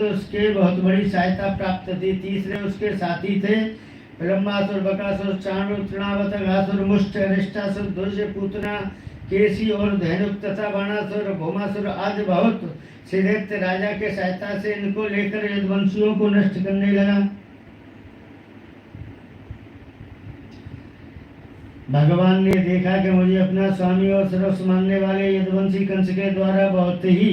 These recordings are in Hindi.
उसके बहुत बड़ी सहायता प्राप्त थी। तीसरे उसके साथी थे ब्रह्मासुर, बकासुर, चाणूर, तृणावत, घासुर, मुष्ट, अरिष्टासुर, ध्वज, पूतना, केसी और धेनुक तथा बाणासुर, भौमासुर आदि बहुत से दैत्य राजा के सहायता से इनको लेकर यदुवंशियों को नष्ट करने लगा। भगवान ने देखा कि मुझे अपना स्वामी और सर्वस्व मानने वाले यदुवंशी कंस के द्वारा बहुत ही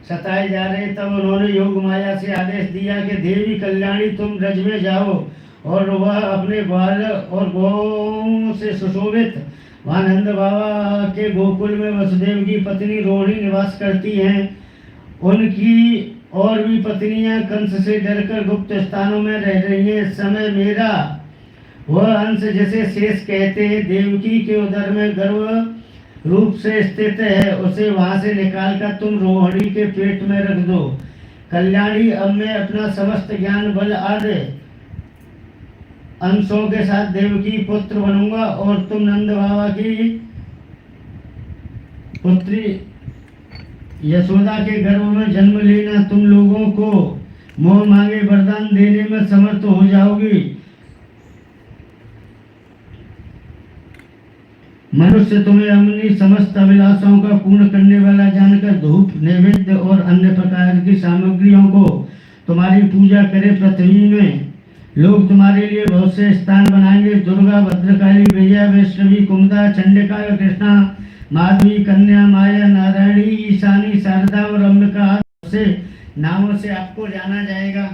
सताए जा रहे। तब उन्होंने योग माया से आदेश दिया कि देवी कल्याणी तुम ब्रज में जाओ, और वह अपने ग्वाल और गौ से सुशोभित वहाँ नंद बाबा के गोकुल में वसुदेव की पत्नी रोहिणी निवास करती हैं। उनकी और भी पत्नियां कंस से डरकर गुप्त स्थानों में रह रही हैं। इस समय मेरा वह अंश जिसे शेष कहते हैं, देवकी के उदर में गर्भ रूप से स्थित है, उसे वहां से निकालकर तुम रोहिणी के पेट में रख दो। कल्याणी, अब मैं अपना समस्त ज्ञान बल आदि अंशों के साथ देवकी पुत्र बनूंगा और तुम नंद बाबा की पुत्री यशोदा के गर्भ में जन्म लेना। तुम लोगों को मोह मांगे वरदान देने में समर्थ हो जाओगी। मनुष्य तुम्हें अपनी समस्त अभिलाषाओं का पूर्ण करने वाला जानकर धूप, नैवेद्य और अन्य प्रकार की सामग्रियों को तुम्हारी पूजा करे। पृथ्वी में लोग तुम्हारे लिए बहुत से स्थान बनाएंगे। दुर्गा, भद्रकाली, विजया, वैष्णवी, कुमुदा, चंडिका, कृष्णा, माधवी, कन्या, माया, नारायणी, ईशानी, शारदा और अंबिका से नामों से आपको जाना जाएगा।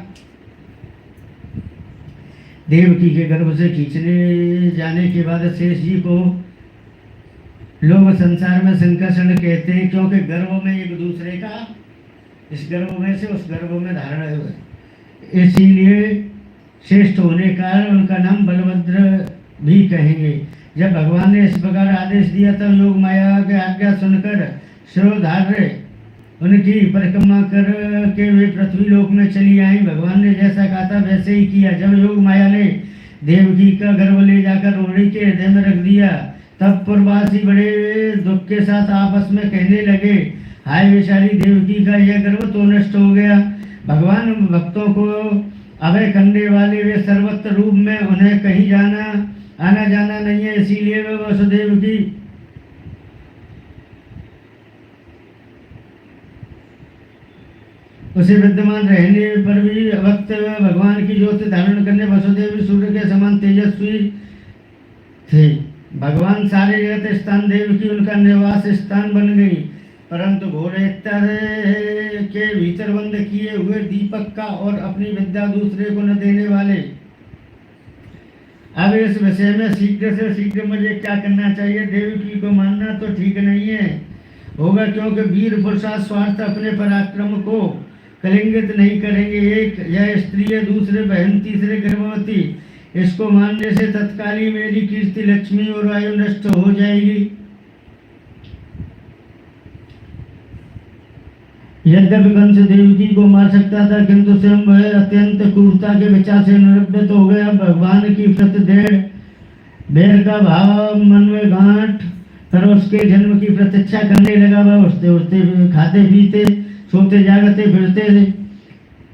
देवकी के गर्भ से खींचने जाने के बाद शेष जी को लोग संसार में संकर्षण कहते हैं, क्योंकि गर्भ में एक दूसरे का, इस गर्भ में से उस गर्भ में धारण है, इसीलिए श्रेष्ठ होने का उनका नाम बलभद्र भी कहेंगे। जब भगवान ने इस प्रकार आदेश दिया तब योग माया की आज्ञा सुनकर शिरोधार्य उनकी परिक्रमा कर के वे पृथ्वी लोक में चली आई। भगवान ने जैसा कहा था वैसे ही किया। जब योग माया ने देवकी का गर्भ ले जाकर रोहिणी के हृदय में रख दिया, तब पूर्ववासी बड़े दुख के साथ आपस में कहने लगे, हाय बेचारी देवकी का यह गर्भ तो नष्ट हो गया। भगवान भक्तों को अभय करने वाले वे सर्वत्र रूप में, उन्हें कहीं आना जाना नहीं है, इसीलिए वे वसुदेव की उसे विद्यमान रहने पर भी भक्त भगवान की ज्योति धारण करने वसुदेव सूर्य के समान तेजस्वी थे। भगवान सारे जगत स्थान देवकी उनका निवास स्थान बन गई, परंतु घोड़े के भीतर बंद किए हुए दीपक का और अपनी विद्या दूसरे को न देने वाले। अब इस विषय में शीघ्र से शीघ्र मुझे क्या करना चाहिए? देवकी को मानना तो ठीक नहीं है होगा, क्योंकि वीर पुरुषार्थ स्वार्थ अपने पराक्रम को कलिंगित नहीं करेंगे। एक यह स्त्री है, दूसरे बहन, तीसरे गर्भवती। इसको मानने से तत्काल ही मेरी कीर्ति, लक्ष्मी और आयु नष्ट हो जाएगी। यद्यपि कंस देवकी को मार सकता था, किंतु स्वयं वह अत्यंत क्रूरता के विचार से निवृत्त हो गया। भगवान की प्रति बैर का भाव मन में गांठ कर उसके जन्म की प्रतीक्षा करने लगा। वह उठते उठते, खाते पीते, सोते जागते फिरते थे,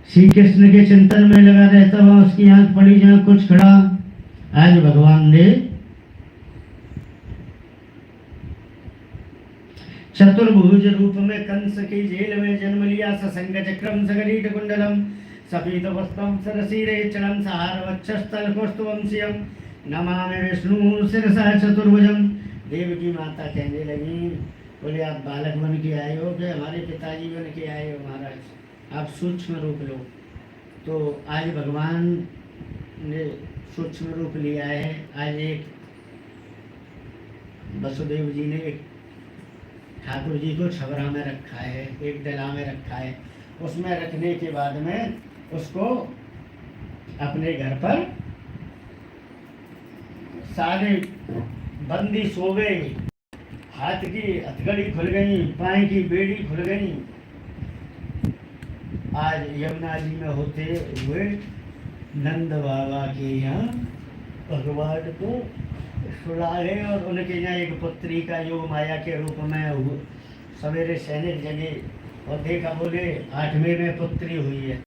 श्री कृष्ण के चिंतन में लगा रहता। वह उसकी आंख पड़ी जहाँ कुछ खड़ा। आज भगवान ने चतुर्भुज रूप में कंस की जेल में जन्म लिया। ससंग चक्रम सगरीट कुंडलम सफीत वस्त्रम सरसीरे चलम सहार वक्षस्थल कौस्तुवंशियम नमामि विष्णु शिरसा चतुर्भुजम। देव की माता कहने लगी, बोले आप बालक बन के आए हो कि हमारे पिताजी बन के आए हो? महाराज, आप सूक्ष्म रूप लो। तो आज भगवान ने सूक्ष्म रूप लिया है। आज एक वसुदेव जी ने ठाकुर जी को छबरा में रखा है, एक डला में रखा है। उसमें रखने के बाद में उसको अपने घर पर सारे बंदी सो गए। हाथ की हथकड़ी खुल गई, पाए की बेड़ी खुल गई। आज यमुना जी में होते हुए नंद बाबा के यहाँ भगवान को सुलाए और उनके यहाँ एक पुत्री का योग माया के रूप में सवेरे सैनिक जगे और देखा, बोले 8वें में पुत्री हुई है।